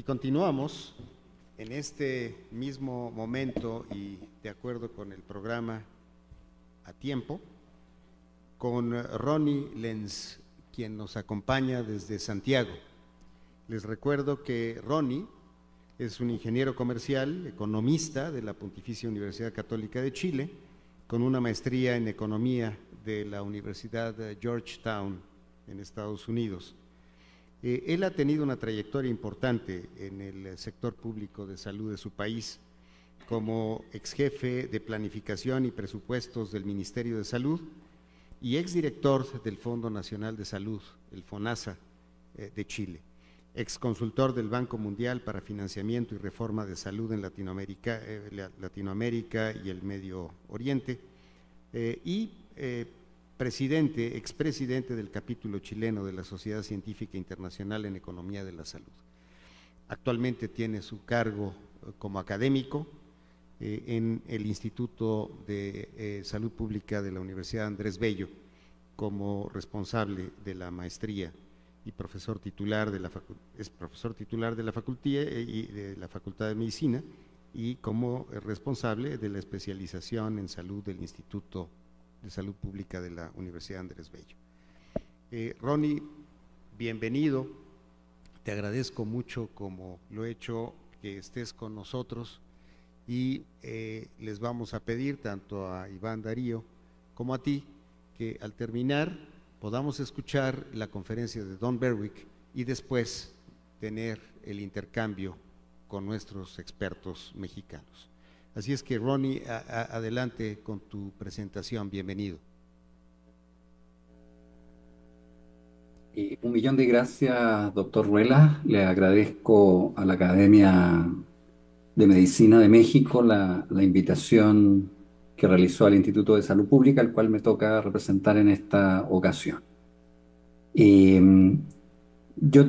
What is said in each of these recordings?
Y continuamos en este mismo momento y de acuerdo con el programa a tiempo, con Ronnie Lenz, quien nos acompaña desde Santiago. Les recuerdo que Ronnie es un ingeniero comercial, economista de la Pontificia Universidad Católica de Chile, con una maestría en economía de la Universidad de Georgetown en Estados Unidos. Él ha tenido una trayectoria importante en el sector público de salud de su país, como exjefe de planificación y presupuestos del Ministerio de Salud y exdirector del Fondo Nacional de Salud, el FONASA de Chile, exconsultor del Banco Mundial para Financiamiento y Reforma de Salud en Latinoamérica y el Medio Oriente, expresidente del capítulo chileno de la Sociedad Científica Internacional en Economía de la Salud. Actualmente tiene su cargo como académico en el Instituto de Salud Pública de la Universidad Andrés Bello, como responsable de la maestría y profesor titular de la Facultad de Medicina y como responsable de la especialización en salud del Instituto de Salud Pública de la Universidad Andrés Bello. Ronnie, bienvenido, te agradezco mucho, como lo he hecho, que estés con nosotros y les vamos a pedir tanto a Iván Darío como a ti que al terminar podamos escuchar la conferencia de Don Berwick y después tener el intercambio con nuestros expertos mexicanos. Así es que, Ronnie, adelante con tu presentación. Bienvenido. Un millón de gracias, doctor Ruela. Le agradezco a la Academia de Medicina de México la invitación que realizó al Instituto de Salud Pública, al cual me toca representar en esta ocasión. Yo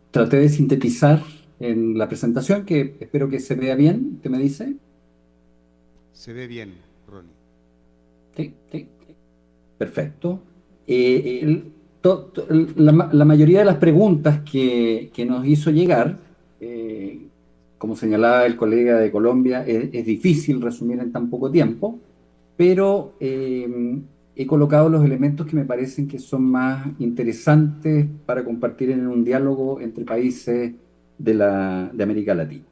traté de sintetizar en la presentación, que espero que se vea bien. ¿Usted me dice? Se ve bien, Ronnie. Sí, sí. Perfecto. La mayoría de las preguntas que nos hizo llegar, como señalaba el colega de Colombia, es difícil resumir en tan poco tiempo, pero he colocado los elementos que me parecen que son más interesantes para compartir en un diálogo entre países de América Latina.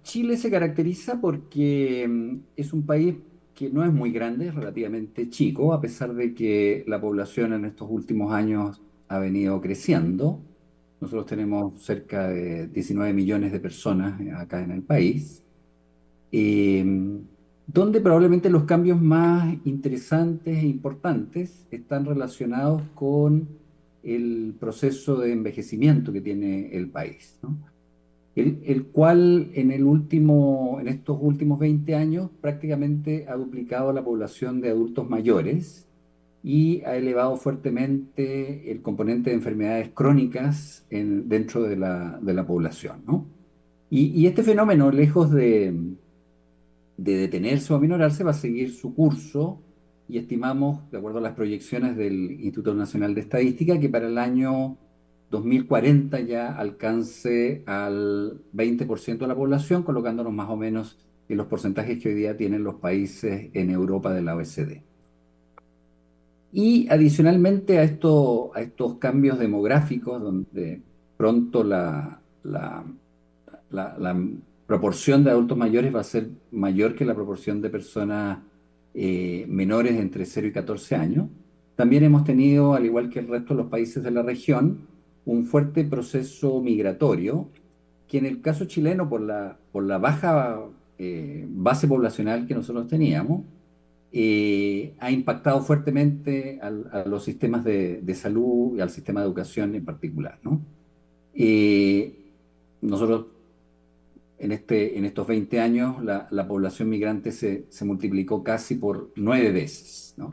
Chile se caracteriza porque es un país que no es muy grande, es relativamente chico, a pesar de que la población en estos últimos años ha venido creciendo. Nosotros tenemos cerca de 19 millones de personas acá en el país, eh, donde probablemente los cambios más interesantes e importantes están relacionados con el proceso de envejecimiento que tiene el país, ¿no? El cual en estos últimos 20 años prácticamente ha duplicado la población de adultos mayores y ha elevado fuertemente el componente de enfermedades crónicas dentro de la población, ¿no? Y este fenómeno, lejos de detenerse o aminorarse, va a seguir su curso y estimamos, de acuerdo a las proyecciones del Instituto Nacional de Estadística, que para el año 2040 ya alcance al 20% de la población, colocándonos más o menos en los porcentajes que hoy día tienen los países en Europa de la OECD. Y adicionalmente a estos cambios demográficos, donde pronto la proporción de adultos mayores va a ser mayor que la proporción de personas menores entre 0 y 14 años. También hemos tenido, al igual que el resto de los países de la región, un fuerte proceso migratorio, que en el caso chileno, por la baja base poblacional que nosotros teníamos, ha impactado fuertemente a los sistemas de salud y al sistema de educación en particular, ¿no? Nosotros en estos 20 años la población migrante se multiplicó casi por 9 veces, ¿no?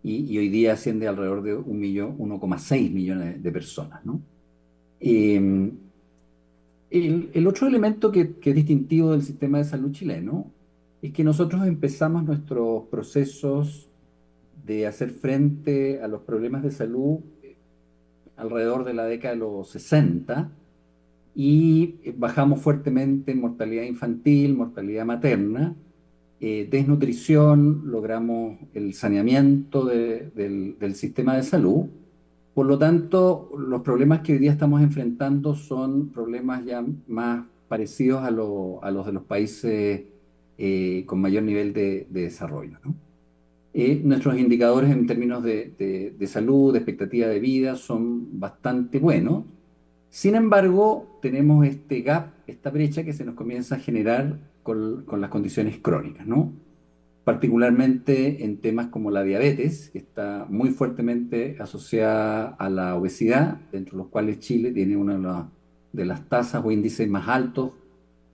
Y hoy día asciende alrededor de 1,6 millones de personas, ¿no? Eh, el otro elemento que es distintivo del sistema de salud chileno es que nosotros empezamos nuestros procesos de hacer frente a los problemas de salud alrededor de la década de los 60 y bajamos fuertemente en mortalidad infantil, mortalidad materna, desnutrición, logramos el saneamiento del sistema de salud. Por lo tanto, los problemas que hoy día estamos enfrentando son problemas ya más parecidos a los de los países con mayor nivel de desarrollo, ¿no? Nuestros indicadores en términos de salud, de expectativa de vida, son bastante buenos. Sin embargo, tenemos este gap, esta brecha que se nos comienza a generar con las condiciones crónicas, ¿no? Particularmente en temas como la diabetes, que está muy fuertemente asociada a la obesidad, dentro de los cuales Chile tiene una de las tasas o índices más altos,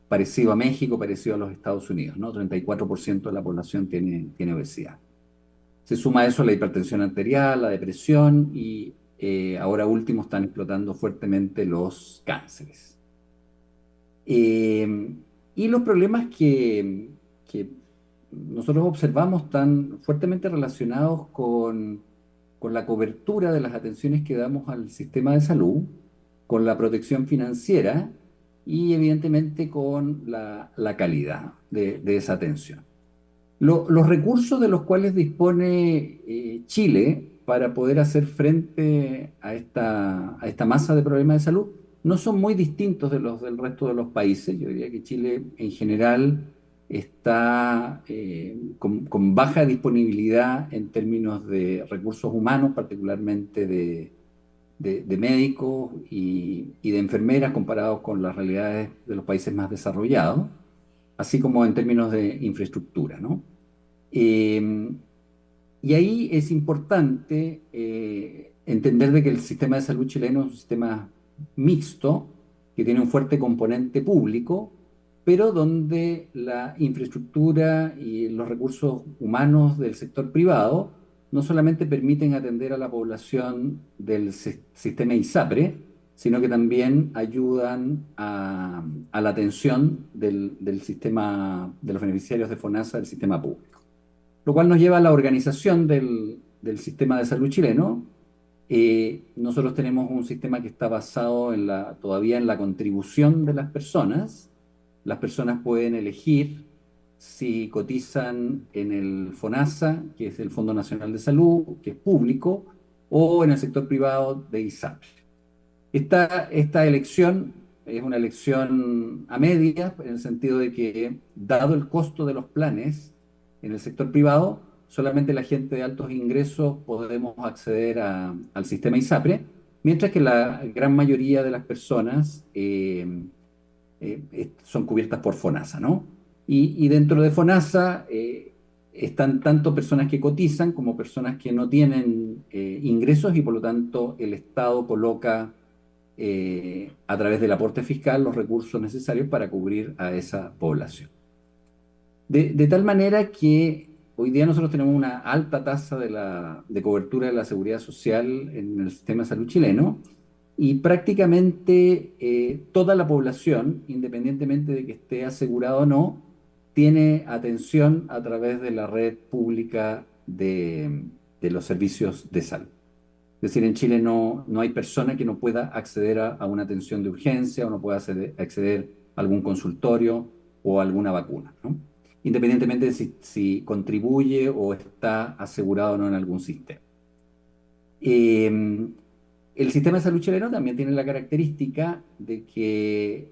parecido a México, parecido a los Estados Unidos, ¿no? 34% de la población tiene obesidad. Se suma a eso la hipertensión arterial, la depresión y ahora último están explotando fuertemente los cánceres. Eh, y los problemas que nosotros observamos están fuertemente relacionados con la cobertura de las atenciones que damos al sistema de salud, con la protección financiera y evidentemente con la calidad de esa atención. Los recursos de los cuales dispone Chile para poder hacer frente a esta masa de problemas de salud no son muy distintos de los del resto de los países. Yo diría que Chile en general está con baja disponibilidad en términos de recursos humanos, particularmente de médicos y de enfermeras comparados con las realidades de los países más desarrollados, así como en términos de infraestructura, ¿no? Eh, y ahí es importante entender de que el sistema de salud chileno es un sistema mixto, que tiene un fuerte componente público, pero donde la infraestructura y los recursos humanos del sector privado no solamente permiten atender a la población del sistema ISAPRE, sino que también ayudan a la atención del sistema de los beneficiarios de FONASA del sistema público. Lo cual nos lleva a la organización del sistema de salud chileno. Nosotros tenemos un sistema que está basado todavía en la contribución de las personas. Las personas pueden elegir si cotizan en el FONASA, que es el Fondo Nacional de Salud, que es público, o en el sector privado de ISAPRE. Esta elección es una elección a medias, en el sentido de que, dado el costo de los planes en el sector privado, solamente la gente de altos ingresos podemos acceder al sistema ISAPRE, mientras que la gran mayoría de las personas son cubiertas por FONASA, ¿no? Y dentro de FONASA están tanto personas que cotizan como personas que no tienen ingresos y por lo tanto el Estado coloca a través del aporte fiscal los recursos necesarios para cubrir a esa población. De tal manera que hoy día nosotros tenemos una alta tasa de cobertura de la seguridad social en el sistema de salud chileno y prácticamente toda la población, independientemente de que esté asegurado o no, tiene atención a través de la red pública de los servicios de salud. Es decir, en Chile no hay persona que no pueda acceder a una atención de urgencia o no pueda acceder a algún consultorio o a alguna vacuna, ¿no? Independientemente de si contribuye o está asegurado o no en algún sistema. El sistema de salud chileno también tiene la característica de que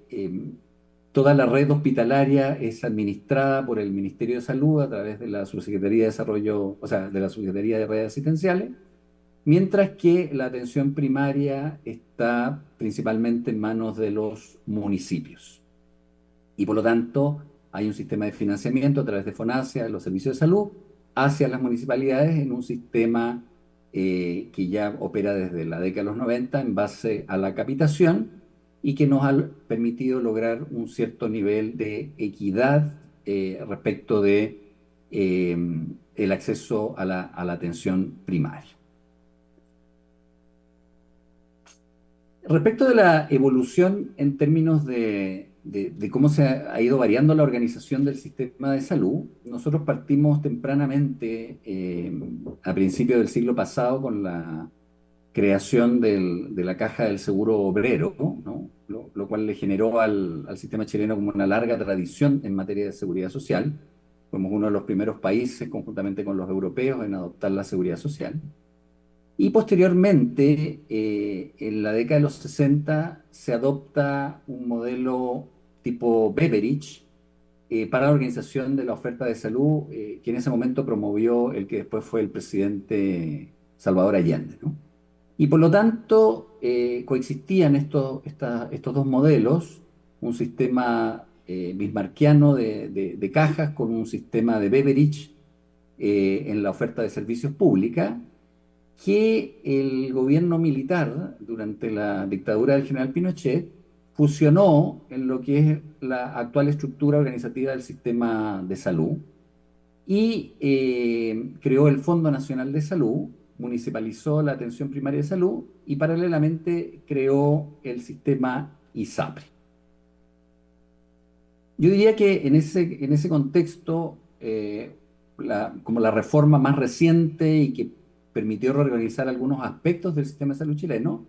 toda la red hospitalaria es administrada por el Ministerio de Salud a través de la Subsecretaría de Desarrollo, o sea, de la Subsecretaría de Redes Asistenciales, mientras que la atención primaria está principalmente en manos de los municipios. Y por lo tanto, hay un sistema de financiamiento a través de FONASA, los servicios de salud, hacia las municipalidades en un sistema que ya opera desde la década de los 90 en base a la capitación y que nos ha permitido lograr un cierto nivel de equidad respecto de el acceso a la atención primaria. Respecto de la evolución en términos de cómo se ha ido variando la organización del sistema de salud, nosotros partimos tempranamente a principios del siglo pasado con la creación de la Caja del Seguro Obrero, ¿no? Lo cual le generó al sistema chileno como una larga tradición en materia de seguridad social. Fuimos uno de los primeros países, conjuntamente con los europeos, en adoptar la seguridad social. Y posteriormente, en la década de los 60, se adopta un modelo tipo Beveridge para la organización de la oferta de salud, que en ese momento promovió el que después fue el presidente Salvador Allende, ¿no? Y por lo tanto, coexistían estos dos modelos, un sistema bismarckiano de cajas con un sistema de Beveridge en la oferta de servicios pública, que el gobierno militar, durante la dictadura del general Pinochet, fusionó en lo que es la actual estructura organizativa del sistema de salud y creó el Fondo Nacional de Salud, municipalizó la atención primaria de salud y paralelamente creó el sistema ISAPRE. Yo diría que en ese contexto, como la reforma más reciente y que permitió reorganizar algunos aspectos del sistema de salud chileno,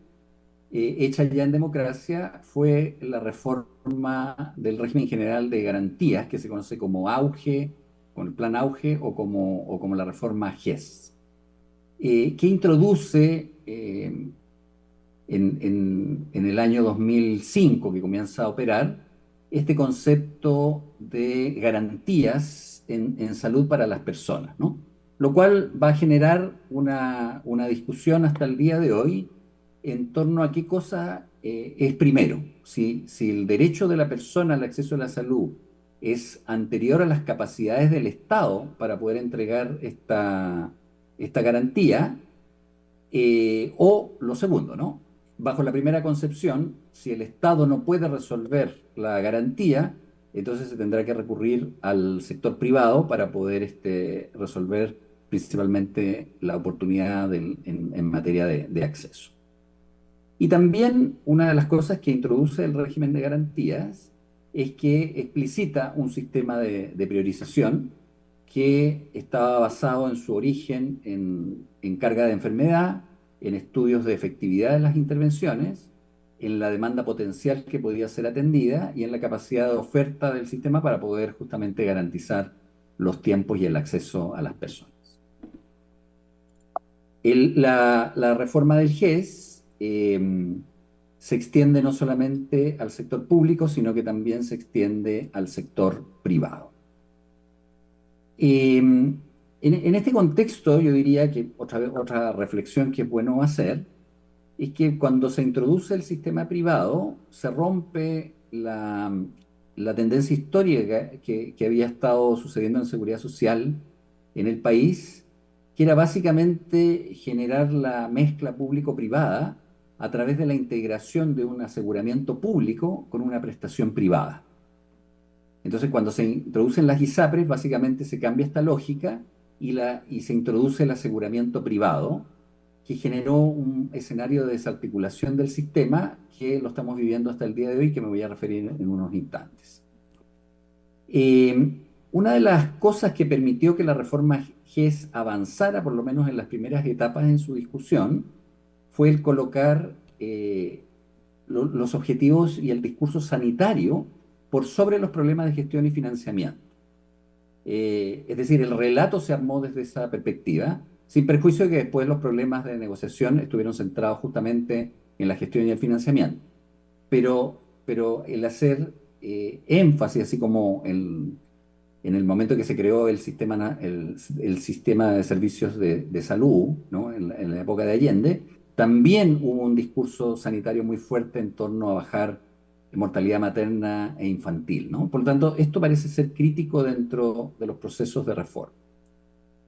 hecha ya en democracia, fue la reforma del régimen general de garantías, que se conoce como AUGE, con el plan AUGE o como la reforma GES, que introduce en el año 2005, que comienza a operar, este concepto de garantías en salud para las personas, ¿no? Lo cual va a generar una discusión hasta el día de hoy en torno a qué cosa es primero, si el derecho de la persona al acceso a la salud es anterior a las capacidades del Estado para poder entregar esta garantía, o lo segundo, ¿no? Bajo la primera concepción, si el Estado no puede resolver la garantía, entonces se tendrá que recurrir al sector privado para poder resolver principalmente la oportunidad en materia de acceso. Y también una de las cosas que introduce el régimen de garantías es que explicita un sistema de priorización que estaba basado en su origen en carga de enfermedad, en estudios de efectividad de las intervenciones, en la demanda potencial que podía ser atendida y en la capacidad de oferta del sistema para poder justamente garantizar los tiempos y el acceso a las personas. La reforma del GES se extiende no solamente al sector público, sino que también se extiende al sector privado. En este contexto, yo diría que otra reflexión que es bueno hacer es que cuando se introduce el sistema privado, se rompe la tendencia histórica que había estado sucediendo en seguridad social en el país, que era básicamente generar la mezcla público-privada a través de la integración de un aseguramiento público con una prestación privada. Entonces, cuando se introducen las ISAPRES, básicamente se cambia esta lógica y se introduce el aseguramiento privado, que generó un escenario de desarticulación del sistema que lo estamos viviendo hasta el día de hoy, que me voy a referir en unos instantes. Una de las cosas que permitió que la reforma GES avanzara, por lo menos en las primeras etapas en su discusión, fue el colocar los objetivos y el discurso sanitario por sobre los problemas de gestión y financiamiento. Es decir, el relato se armó desde esa perspectiva, sin perjuicio de que después los problemas de negociación estuvieron centrados justamente en la gestión y el financiamiento. Pero el hacer énfasis, así como en el momento que se creó el sistema de servicios de salud, ¿no? En la época de Allende, también hubo un discurso sanitario muy fuerte en torno a bajar mortalidad materna e infantil, ¿no? Por lo tanto, esto parece ser crítico dentro de los procesos de reforma.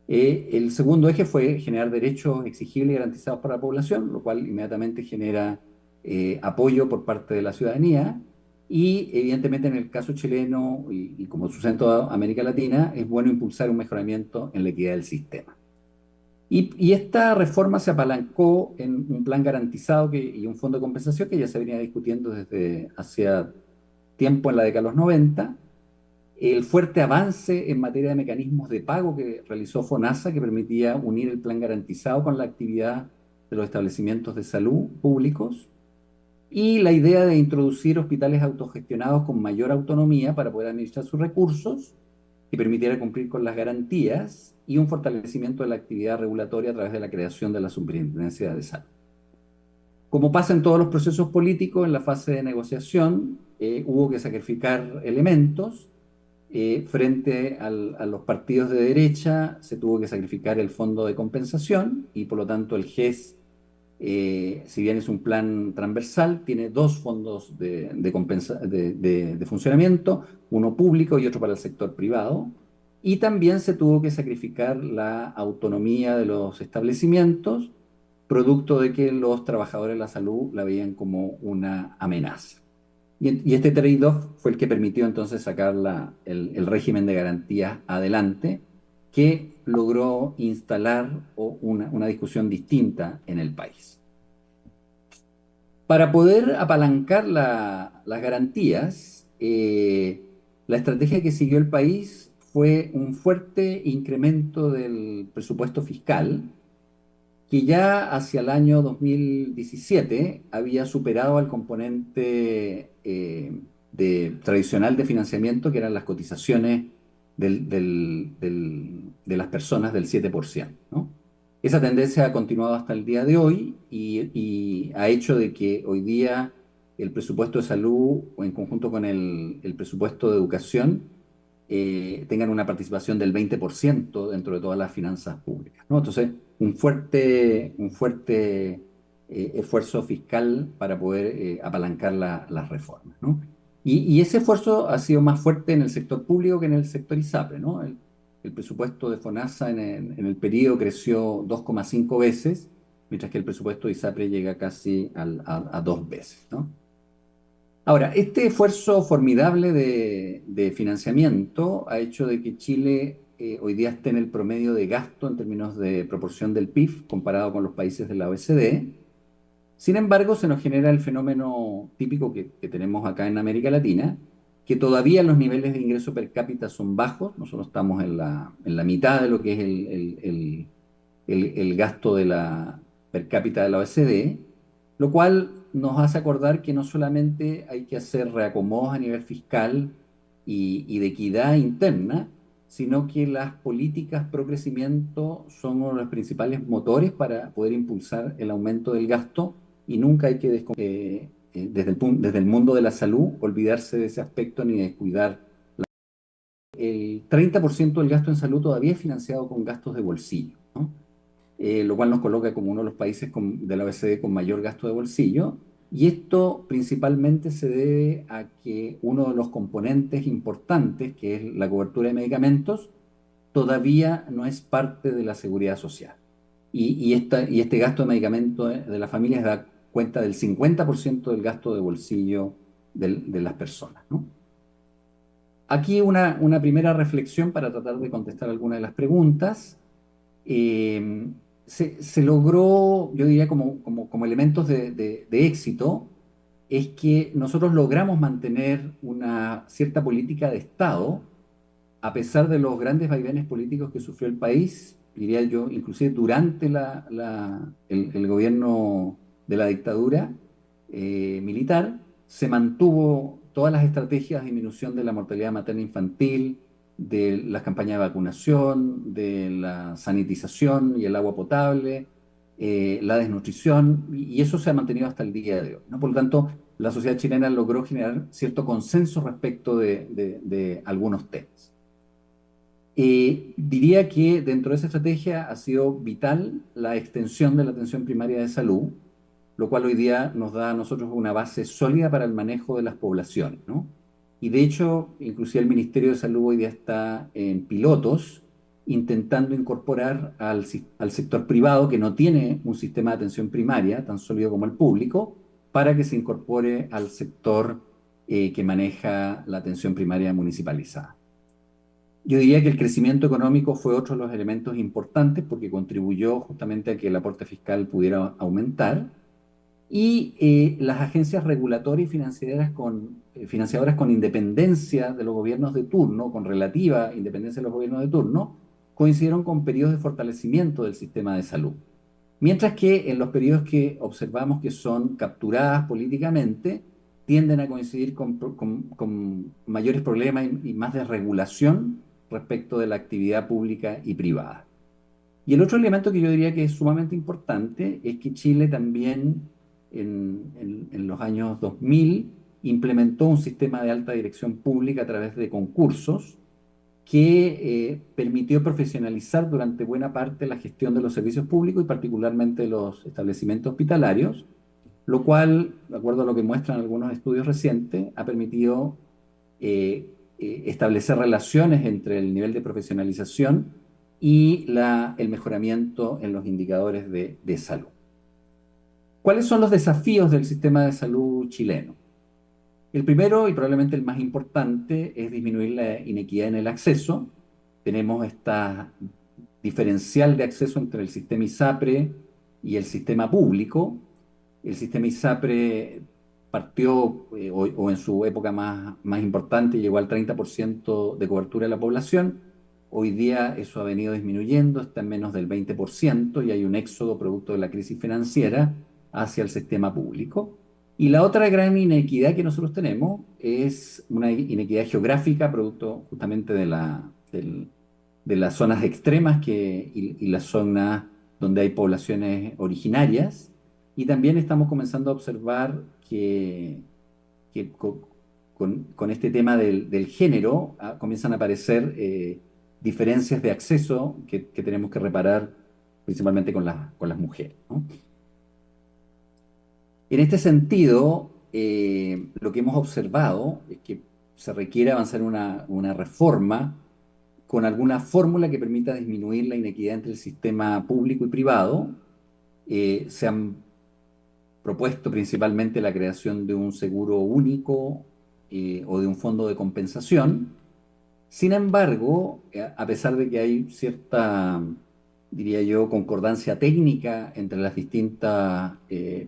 El segundo eje fue generar derechos exigibles y garantizados para la población, lo cual inmediatamente genera apoyo por parte de la ciudadanía y evidentemente en el caso chileno y como sucede en toda América Latina, es bueno impulsar un mejoramiento en la equidad del sistema. Y esta reforma se apalancó en un plan garantizado y un fondo de compensación que ya se venía discutiendo desde hacía tiempo en la década de los 90, el fuerte avance en materia de mecanismos de pago que realizó FONASA, que permitía unir el plan garantizado con la actividad de los establecimientos de salud públicos y la idea de introducir hospitales autogestionados con mayor autonomía para poder administrar sus recursos que permitiera cumplir con las garantías y un fortalecimiento de la actividad regulatoria a través de la creación de la Superintendencia de Salud. Como pasa en todos los procesos políticos, en la fase de negociación hubo que sacrificar elementos. Frente a los partidos de derecha se tuvo que sacrificar el fondo de compensación y por lo tanto el GES, si bien es un plan transversal, tiene dos fondos de funcionamiento, uno público y otro para el sector privado. Y también se tuvo que sacrificar la autonomía de los establecimientos, producto de que los trabajadores de la salud la veían como una amenaza. Y este trade-off fue el que permitió entonces sacar el régimen de garantías adelante, que logró instalar una discusión distinta en el país. Para poder apalancar las garantías, la estrategia que siguió el país fue un fuerte incremento del presupuesto fiscal, que ya hacia el año 2017 había superado al componente tradicional de financiamiento, que eran las cotizaciones de las personas del 7%, ¿no? Esa tendencia ha continuado hasta el día de hoy y ha hecho de que hoy día el presupuesto de salud, o en conjunto con el presupuesto de educación, tengan una participación del 20% dentro de todas las finanzas públicas, ¿no? Entonces, un fuerte esfuerzo fiscal para poder apalancar las reformas, ¿no? Y ese esfuerzo ha sido más fuerte en el sector público que en el sector ISAPRE, ¿no? El presupuesto de FONASA en el periodo creció 2,5 veces, mientras que el presupuesto de ISAPRE llega casi a 2 veces, ¿no? Ahora, este esfuerzo formidable de financiamiento ha hecho de que Chile hoy día esté en el promedio de gasto en términos de proporción del PIB comparado con los países de la OECD. Sin embargo, se nos genera el fenómeno típico que tenemos acá en América Latina, que todavía los niveles de ingreso per cápita son bajos. Nosotros estamos en la mitad de lo que es el gasto per cápita de la OECD, lo cual nos hace acordar que no solamente hay que hacer reacomodos a nivel fiscal y de equidad interna, sino que las políticas pro crecimiento son uno de los principales motores para poder impulsar el aumento del gasto y nunca hay que, desde el mundo de la salud, olvidarse de ese aspecto ni descuidar. El 30% del gasto en salud todavía es financiado con gastos de bolsillo, ¿no? Lo cual nos coloca como uno de los países de la OECD con mayor gasto de bolsillo. Y esto principalmente se debe a que uno de los componentes importantes, que es la cobertura de medicamentos, todavía no es parte de la seguridad social. Y este gasto de medicamentos de las familias da cuenta del 50% del gasto de bolsillo de las personas, ¿no? Aquí una primera reflexión para tratar de contestar algunas de las preguntas. Se logró, yo diría como elementos de éxito, es que nosotros logramos mantener una cierta política de Estado, a pesar de los grandes vaivenes políticos que sufrió el país, diría yo, inclusive durante el gobierno de la dictadura militar, se mantuvo todas las estrategias de disminución de la mortalidad materna infantil, de las campañas de vacunación, de la sanitización y el agua potable, la desnutrición, y eso se ha mantenido hasta el día de hoy, ¿no? Por lo tanto, la sociedad chilena logró generar cierto consenso respecto de algunos temas. Diría que dentro de esa estrategia ha sido vital la extensión de la atención primaria de salud, lo cual hoy día nos da a nosotros una base sólida para el manejo de las poblaciones, ¿no? Y de hecho, inclusive el Ministerio de Salud hoy día está en pilotos intentando incorporar al sector privado, que no tiene un sistema de atención primaria tan sólido como el público, para que se incorpore al sector que maneja la atención primaria municipalizada. Yo diría que el crecimiento económico fue otro de los elementos importantes porque contribuyó justamente a que el aporte fiscal pudiera aumentar. Y las agencias regulatorias y financiadoras con independencia de los gobiernos de turno, con relativa independencia de los gobiernos de turno, coincidieron con periodos de fortalecimiento del sistema de salud. Mientras que en los periodos que observamos que son capturadas políticamente, tienden a coincidir con mayores problemas y más desregulación respecto de la actividad pública y privada. Y el otro elemento que yo diría que es sumamente importante es que Chile también en los años 2000 implementó un sistema de alta dirección pública a través de concursos que permitió profesionalizar durante buena parte la gestión de los servicios públicos y particularmente los establecimientos hospitalarios, lo cual, de acuerdo a lo que muestran algunos estudios recientes, ha permitido establecer relaciones entre el nivel de profesionalización y el mejoramiento en los indicadores de salud. ¿Cuáles son los desafíos del sistema de salud chileno? El primero y probablemente el más importante es disminuir la inequidad en el acceso. Tenemos esta diferencial de acceso entre el sistema ISAPRE y el sistema público. El sistema ISAPRE partió, o en su época más importante, llegó al 30% de cobertura de la población. Hoy día eso ha venido disminuyendo, está en menos del 20% y hay un éxodo producto de la crisis financiera hacia el sistema público. Y la otra gran inequidad que nosotros tenemos es una inequidad geográfica, producto justamente de las zonas extremas y las zonas donde hay poblaciones originarias. Y también estamos comenzando a observar que con este tema del género comienzan a aparecer diferencias de acceso que tenemos que reparar principalmente con las mujeres, ¿no? En este sentido, lo que hemos observado es que se requiere avanzar en una reforma con alguna fórmula que permita disminuir la inequidad entre el sistema público y privado. Se han propuesto principalmente la creación de un seguro único o de un fondo de compensación. Sin embargo, a pesar de que hay cierta, diría yo, concordancia técnica entre las distintas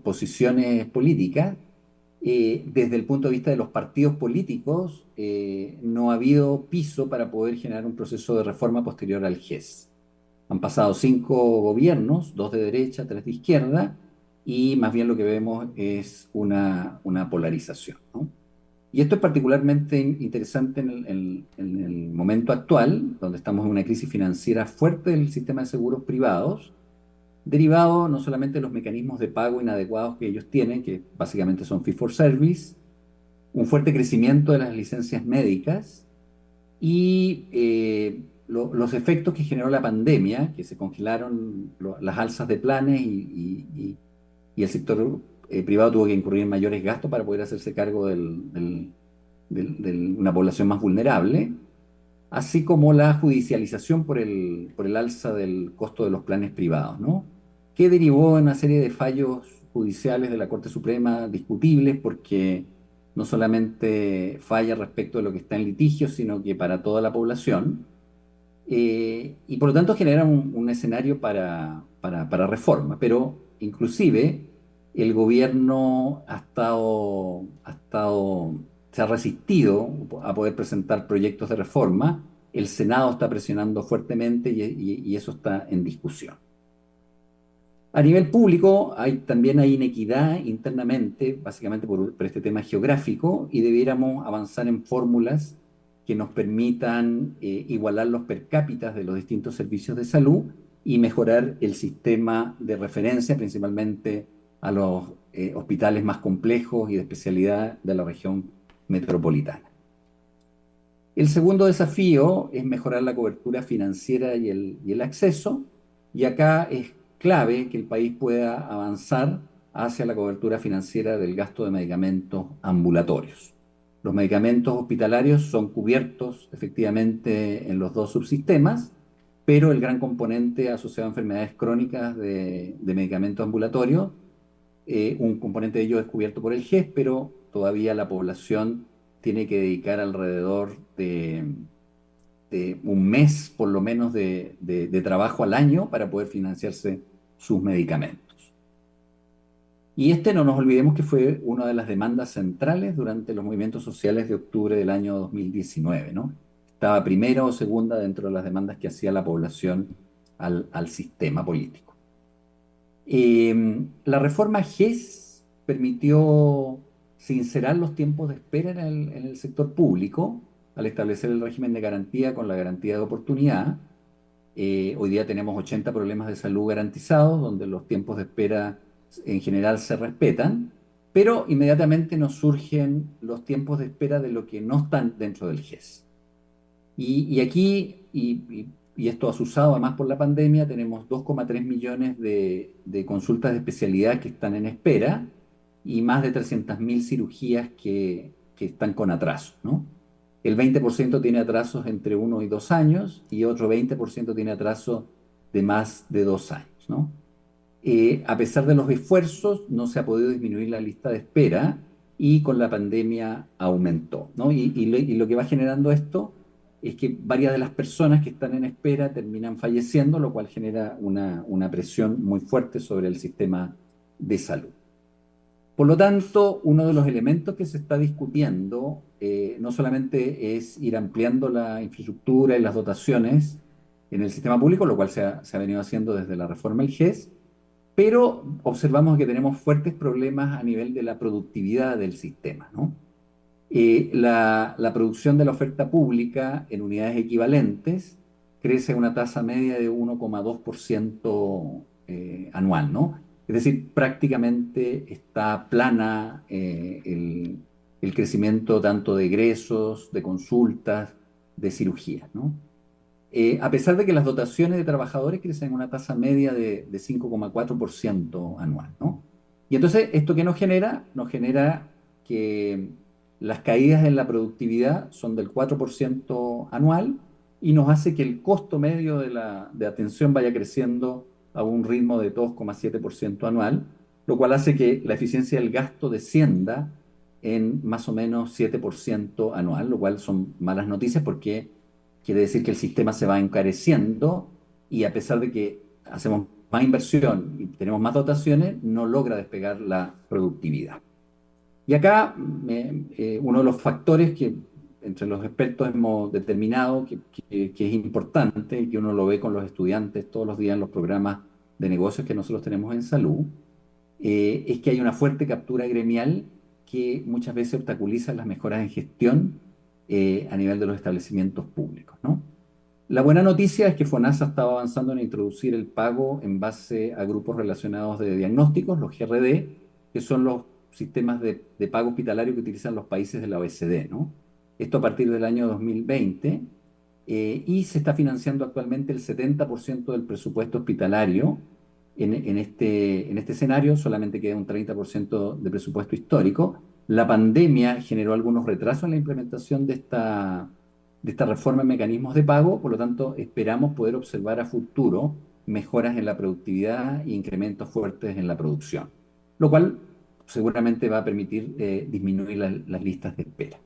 posiciones políticas, desde el punto de vista de los partidos políticos, no ha habido piso para poder generar un proceso de reforma posterior al GES. Han pasado 5 gobiernos, 2 de derecha, 3 de izquierda, y más bien lo que vemos es una polarización, ¿no? Y esto es particularmente interesante en el momento actual, donde estamos en una crisis financiera fuerte del sistema de seguros privados, derivado no solamente de los mecanismos de pago inadecuados que ellos tienen, que básicamente son fee for service, un fuerte crecimiento de las licencias médicas y los efectos que generó la pandemia, que se congelaron las alzas de planes y el sector privado tuvo que incurrir en mayores gastos para poder hacerse cargo de una población más vulnerable, así como la judicialización por el alza del costo de los planes privados, ¿no? Que derivó en una serie de fallos judiciales de la Corte Suprema discutibles porque no solamente falla respecto de lo que está en litigio, sino que para toda la población, y por lo tanto genera un escenario para reforma, pero inclusive el gobierno se ha resistido a poder presentar proyectos de reforma. El Senado está presionando fuertemente y eso está en discusión. A nivel público también hay inequidad internamente, básicamente por este tema geográfico, y debiéramos avanzar en fórmulas que nos permitan igualar los per cápita de los distintos servicios de salud y mejorar el sistema de referencia, principalmente a los hospitales más complejos y de especialidad de la región metropolitana. El segundo desafío es mejorar la cobertura financiera y el acceso, y acá es clave que el país pueda avanzar hacia la cobertura financiera del gasto de medicamentos ambulatorios. Los medicamentos hospitalarios son cubiertos efectivamente en los 2 subsistemas, pero el gran componente asociado a enfermedades crónicas de medicamentos ambulatorios, un componente de ello es cubierto por el GES, pero todavía la población tiene que dedicar alrededor de un mes por lo menos de trabajo al año para poder financiarse sus medicamentos. Y no nos olvidemos que fue una de las demandas centrales durante los movimientos sociales de octubre del año 2019, ¿no? Estaba primera o segunda dentro de las demandas que hacía la población al sistema político. La reforma GES permitió sincerar los tiempos de espera en el sector público al establecer el régimen de garantía con la garantía de oportunidad. Hoy día tenemos 80 problemas de salud garantizados, donde los tiempos de espera en general se respetan, pero inmediatamente nos surgen los tiempos de espera de lo que no están dentro del GES. Y aquí, y esto asusado además por la pandemia, tenemos 2,3 millones de consultas de especialidad que están en espera y más de 300.000 cirugías que están con atraso, ¿no? El 20% tiene atrasos entre 1 y 2 años y otro 20% tiene atrasos de más de 2 años, ¿no? A pesar de los esfuerzos, no se ha podido disminuir la lista de espera y con la pandemia aumentó, ¿no? Y lo que va generando esto es que varias de las personas que están en espera terminan falleciendo, lo cual genera una presión muy fuerte sobre el sistema de salud. Por lo tanto, uno de los elementos que se está discutiendo no solamente es ir ampliando la infraestructura y las dotaciones en el sistema público, lo cual se ha venido haciendo desde la reforma del GES, pero observamos que tenemos fuertes problemas a nivel de la productividad del sistema, ¿no? La producción de la oferta pública en unidades equivalentes crece a una tasa media de 1,2% anual, ¿no? Es decir, prácticamente está plana el crecimiento tanto de egresos, de consultas, de cirugías, ¿no? A pesar de que las dotaciones de trabajadores crecen en una tasa media de 5,4% anual, ¿no? Y entonces, ¿esto qué nos genera? Nos genera que las caídas en la productividad son del 4% anual y nos hace que el costo medio de atención vaya creciendo a un ritmo de 2,7% anual, lo cual hace que la eficiencia del gasto descienda en más o menos 7% anual, lo cual son malas noticias porque quiere decir que el sistema se va encareciendo y a pesar de que hacemos más inversión y tenemos más dotaciones, no logra despegar la productividad. Y acá uno de los factores que entre los expertos hemos determinado que es importante y que uno lo ve con los estudiantes todos los días en los programas de negocios que nosotros tenemos en salud, es que hay una fuerte captura gremial que muchas veces obstaculiza las mejoras en gestión a nivel de los establecimientos públicos, ¿no? La buena noticia es que FONASA estaba avanzando en introducir el pago en base a grupos relacionados de diagnósticos, los GRD, que son los sistemas de pago hospitalario que utilizan los países de la OECD, ¿no? Esto a partir del año 2020, y se está financiando actualmente el 70% del presupuesto hospitalario en este escenario, solamente queda un 30% de presupuesto histórico. La pandemia generó algunos retrasos en la implementación de esta reforma en mecanismos de pago, por lo tanto, esperamos poder observar a futuro mejoras en la productividad e incrementos fuertes en la producción, lo cual seguramente va a permitir disminuir las listas de espera.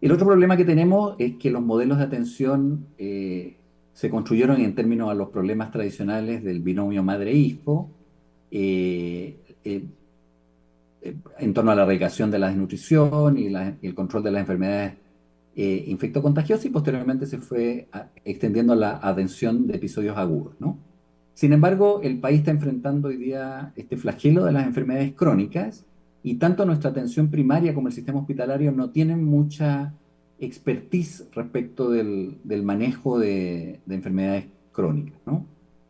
El otro problema que tenemos es que los modelos de atención se construyeron en términos a los problemas tradicionales del binomio madre-hijo, en torno a la erradicación de la desnutrición y el control de las enfermedades infectocontagiosas y posteriormente se fue extendiendo a la atención de episodios agudos, ¿no? Sin embargo, el país está enfrentando hoy día este flagelo de las enfermedades crónicas y tanto nuestra atención primaria como el sistema hospitalario no tienen mucha expertise respecto del manejo de enfermedades crónicas, ¿no?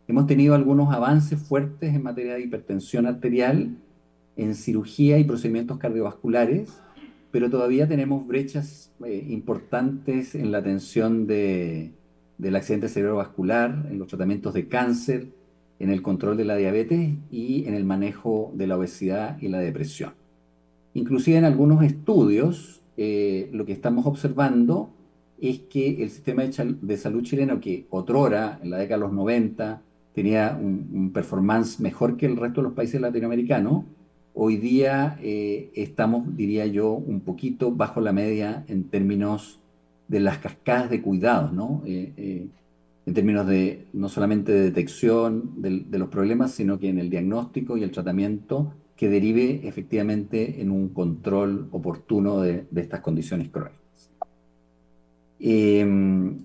Hemos tenido algunos avances fuertes en materia de hipertensión arterial, en cirugía y procedimientos cardiovasculares, pero todavía tenemos brechas importantes en la atención del accidente cerebrovascular, en los tratamientos de cáncer, en el control de la diabetes y en el manejo de la obesidad y la depresión. Inclusive en algunos estudios, lo que estamos observando es que el sistema de salud chileno, que otrora, en la década de los 90, tenía un performance mejor que el resto de los países latinoamericanos, hoy día estamos, diría yo, un poquito bajo la media en términos de las cascadas de cuidados, ¿no? En términos de no solamente de detección de los problemas, sino que en el diagnóstico y el tratamiento que derive efectivamente en un control oportuno de estas condiciones crónicas. El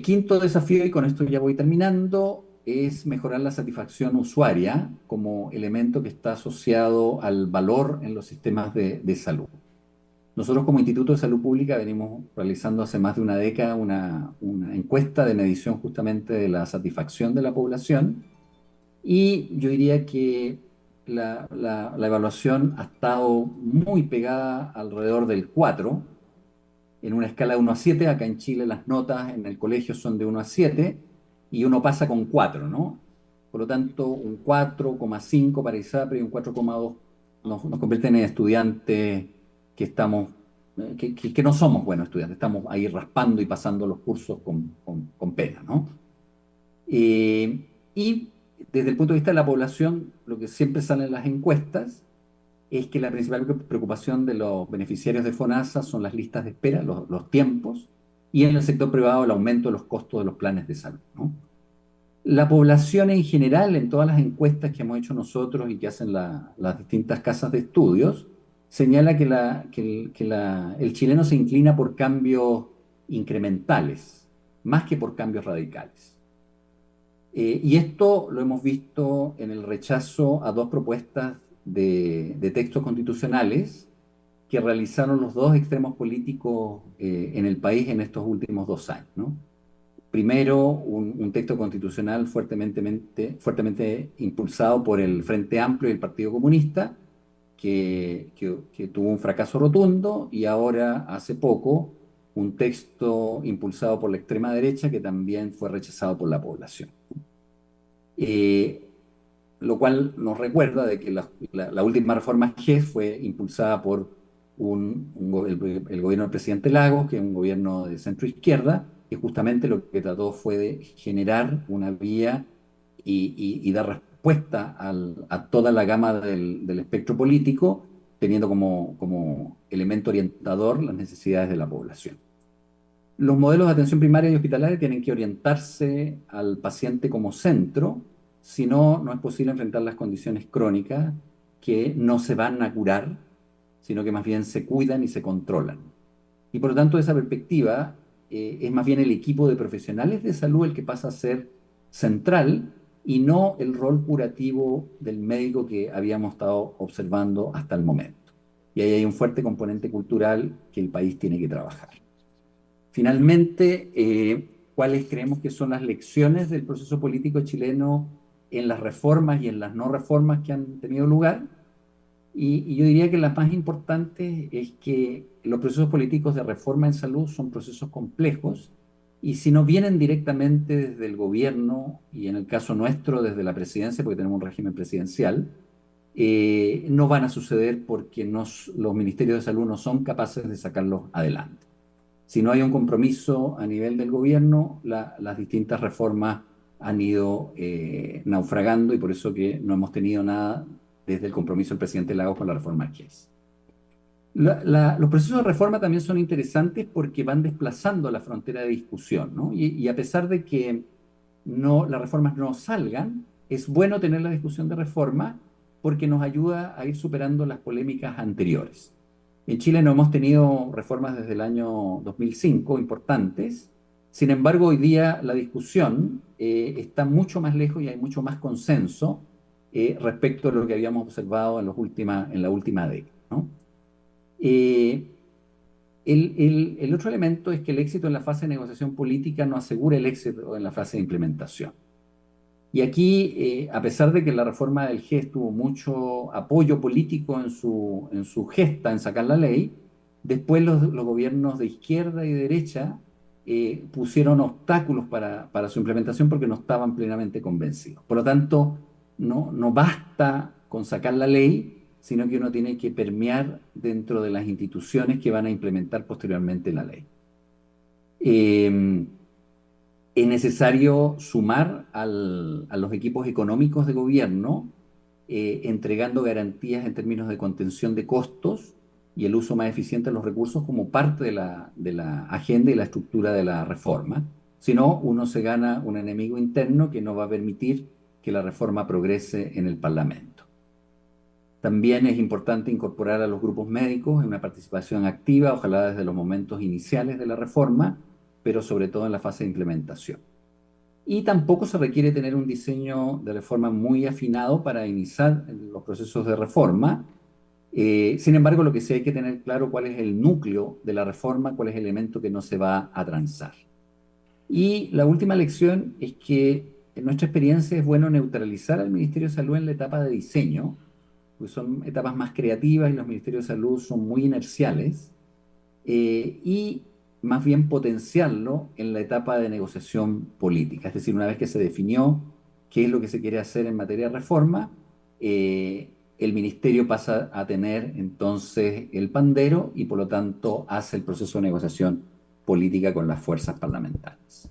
quinto desafío, y con esto ya voy terminando, es mejorar la satisfacción usuaria como elemento que está asociado al valor en los sistemas de salud. Nosotros como Instituto de Salud Pública venimos realizando hace más de una década una encuesta de medición justamente de la satisfacción de la población y yo diría que la evaluación ha estado muy pegada alrededor del 4 en una escala de 1 a 7. Acá en Chile las notas en el colegio son de 1 a 7 y uno pasa con 4, ¿no? Por lo tanto, un 4,5 para ISAPRE y un 4,2 nos convierten en estudiantes que estamos, que no somos buenos estudiantes, estamos ahí raspando y pasando los cursos con pena, ¿no? Y desde el punto de vista de la población, lo que siempre sale en las encuestas es que la principal preocupación de los beneficiarios de FONASA son las listas de espera, los tiempos, y en el sector privado el aumento de los costos de los planes de salud, ¿no? La población en general, en todas las encuestas que hemos hecho nosotros y que hacen las distintas casas de estudios, señala que el chileno se inclina por cambios incrementales, más que por cambios radicales. Y esto lo hemos visto en el rechazo a dos propuestas de textos constitucionales que realizaron los dos extremos políticos en el país en estos últimos 2 años, ¿no? Primero, un texto constitucional fuertemente impulsado por el Frente Amplio y el Partido Comunista, que tuvo un fracaso rotundo, y ahora, hace poco, un texto impulsado por la extrema derecha que también fue rechazado por la población. Eh, lo cual nos recuerda de que la última reforma GES fue impulsada por el gobierno del presidente Lagos, que es un gobierno de centro izquierda, que justamente lo que trató fue de generar una vía y dar respuesta a toda la gama del espectro político, teniendo como elemento orientador las necesidades de la población. Los modelos de atención primaria y hospitalaria tienen que orientarse al paciente como centro, si no, no es posible enfrentar las condiciones crónicas que no se van a curar, sino que más bien se cuidan y se controlan. Y por lo tanto, de esa perspectiva, es más bien el equipo de profesionales de salud el que pasa a ser central y no el rol curativo del médico que habíamos estado observando hasta el momento. Y ahí hay un fuerte componente cultural que el país tiene que trabajar. Finalmente, ¿cuáles creemos que son las lecciones del proceso político chileno en las reformas y en las no reformas que han tenido lugar? Y yo diría que las más importantes es que los procesos políticos de reforma en salud son procesos complejos y si no vienen directamente desde el gobierno, y en el caso nuestro desde la presidencia, porque tenemos un régimen presidencial, no van a suceder porque los ministerios de salud no son capaces de sacarlos adelante. Si no hay un compromiso a nivel del gobierno, las distintas reformas han ido naufragando y por eso que no hemos tenido nada desde el compromiso del presidente Lagos con la reforma del GES. Los procesos de reforma también son interesantes porque van desplazando la frontera de discusión, ¿no? Y a pesar de que las reformas no salgan, es bueno tener la discusión de reforma porque nos ayuda a ir superando las polémicas anteriores. En Chile no hemos tenido reformas desde el año 2005 importantes. Sin embargo, hoy día la discusión está mucho más lejos y hay mucho más consenso respecto a lo que habíamos observado en la última década, ¿no? El otro elemento es que el éxito en la fase de negociación política no asegura el éxito en la fase de implementación. Y aquí, a pesar de que la reforma del GES tuvo mucho apoyo político en su gesta en sacar la ley, después los gobiernos de izquierda y derecha pusieron obstáculos para su implementación porque no estaban plenamente convencidos. Por lo tanto, no basta con sacar la ley, sino que uno tiene que permear dentro de las instituciones que van a implementar posteriormente la ley. Es necesario sumar a los equipos económicos de gobierno, entregando garantías en términos de contención de costos y el uso más eficiente de los recursos como parte de la agenda y la estructura de la reforma. Si no, uno se gana un enemigo interno que no va a permitir que la reforma progrese en el Parlamento. También es importante incorporar a los grupos médicos en una participación activa, ojalá desde los momentos iniciales de la reforma, pero sobre todo en la fase de implementación. y tampoco se requiere tener un diseño de reforma muy afinado para iniciar los procesos de reforma. Sin embargo, lo que sí hay que tener claro cuál es el núcleo de la reforma, cuál es el elemento que no se va a transar. Y la última lección es que en nuestra experiencia es bueno neutralizar al Ministerio de Salud en la etapa de diseño, pues son etapas más creativas y los ministerios de salud son muy inerciales, y más bien potenciarlo en la etapa de negociación política. Es decir, una vez que se definió qué es lo que se quiere hacer en materia de reforma, el ministerio pasa a tener entonces el pandero y por lo tanto hace el proceso de negociación política con las fuerzas parlamentarias.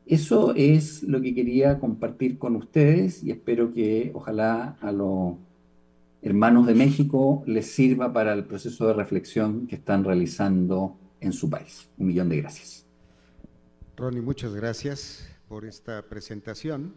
Eso es lo que quería compartir con ustedes y espero que ojalá a los hermanos de México les sirva para el proceso de reflexión que están realizando en su país. 1 millón de gracias. Ronnie, muchas gracias por esta presentación.